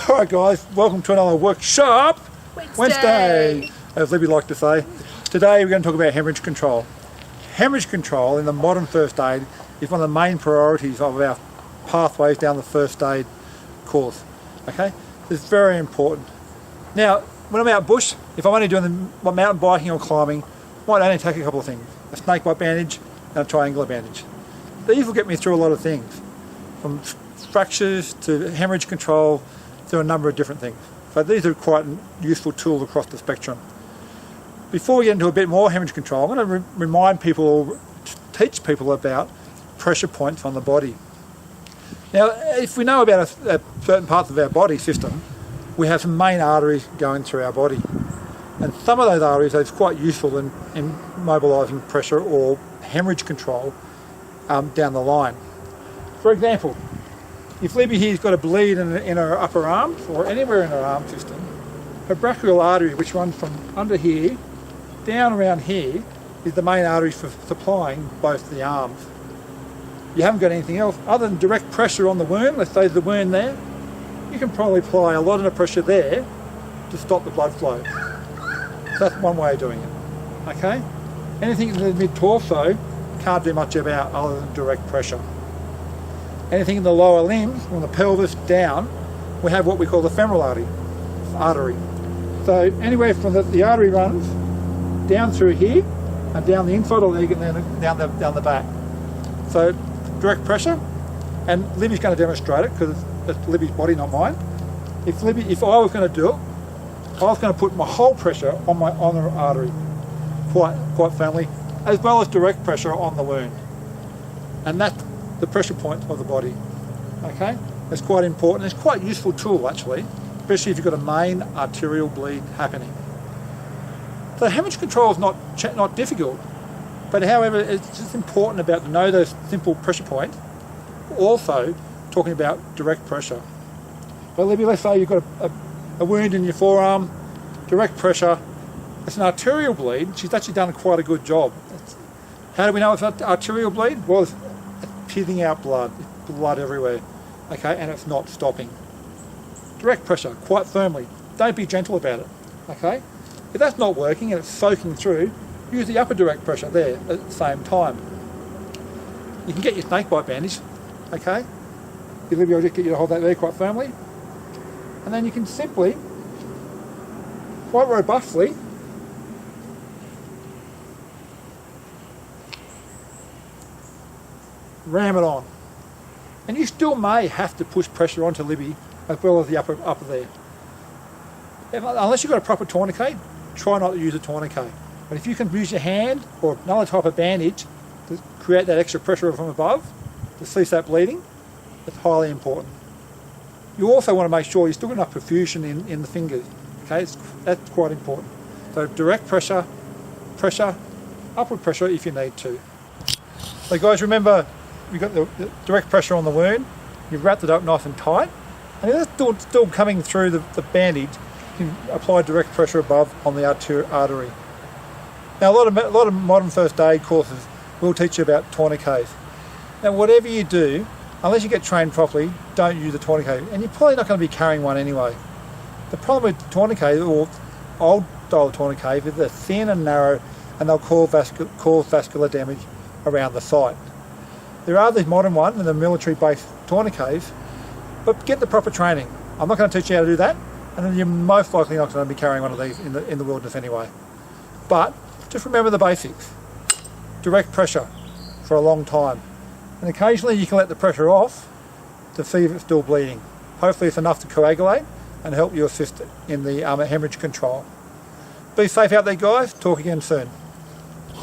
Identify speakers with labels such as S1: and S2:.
S1: Alright guys, welcome to another workshop
S2: Wednesday,
S1: as Libby liked to say. Today we're going to talk about hemorrhage control. Hemorrhage control in the modern first aid is one of the main priorities of our pathways down the first aid course. Okay, it's very important. Now when I'm out bush, if I'm only doing the mountain biking or climbing, I might only take a couple of things: a snake bite bandage and a triangular bandage. These will get me through a lot of things, from fractures to hemorrhage control to a number of different things. So these are quite useful tools across the spectrum. Before we get into a bit more hemorrhage control, I'm going to remind people, or teach people about pressure points on the body. Now, if we know about certain parts of our body system, we have some main arteries going through our body. And some of those arteries are quite useful in mobilising pressure or hemorrhage control down the line. For example, if Libby here's got a bleed in her upper arm or anywhere in her arm system, her brachial artery, which runs from under here down around here, is the main artery for supplying both the arms. You haven't got anything else other than direct pressure on the wound. Let's say there's the wound there. You can probably apply a lot of the pressure there to stop the blood flow. So that's one way of doing it. Okay? Anything in the mid-torso can't do much about other than direct pressure. Anything in the lower limbs, from the pelvis down, we have what we call the femoral artery. So anywhere from the artery runs down through here and down the inside of the leg and then down the back. So direct pressure, and Libby's going to demonstrate it because it's Libby's body, not mine. If I was going to do it, I was going to put my whole pressure on the artery, quite firmly, as well as direct pressure on the wound, and that's the pressure point of the body. Okay, it's quite important. It's quite a useful tool actually, especially if you've got a main arterial bleed happening. So hemorrhage control is not difficult, but however it's just important to know those simple pressure points. Also talking about direct pressure. But Libby, let's say you've got a wound in your forearm, direct pressure. It's an arterial bleed. She's actually done quite a good job. How do we know it's an arterial bleed? Well, it's pissing out blood everywhere, okay, and it's not stopping. Direct pressure, quite firmly. Don't be gentle about it, okay? If that's not working and it's soaking through, use the upper direct pressure there at the same time. You can get your snake bite bandage, okay? I'll just get you to hold that there quite firmly. And then you can simply, quite robustly, ram it on. And you still may have to push pressure onto Libby as well as the upper there. Unless you've got a proper tourniquet, try not to use a tourniquet. But if you can use your hand or another type of bandage to create that extra pressure from above to cease that bleeding, it's highly important. You also want to make sure you've still got enough perfusion in the fingers. Okay, that's quite important. So direct pressure, upward pressure if you need to. So guys, remember, you've got the direct pressure on the wound, you've wrapped it up nice and tight, and if it's still coming through the bandage, you can apply direct pressure above on the artery. Now a lot of modern first aid courses will teach you about tourniquets. Now whatever you do, unless you get trained properly, don't use a tourniquet, and you're probably not going to be carrying one anyway. The problem with tourniquets, or old style tourniquets, is they're thin and narrow and they'll cause vascular damage around the site. There are these modern ones and the military-based tourniquets, but get the proper training. I'm not going to teach you how to do that, and then you're most likely not going to be carrying one of these in the wilderness anyway. But just remember the basics. Direct pressure for a long time, and occasionally you can let the pressure off to see if it's still bleeding. Hopefully it's enough to coagulate and help you assist in the hemorrhage control. Be safe out there guys, talk again soon.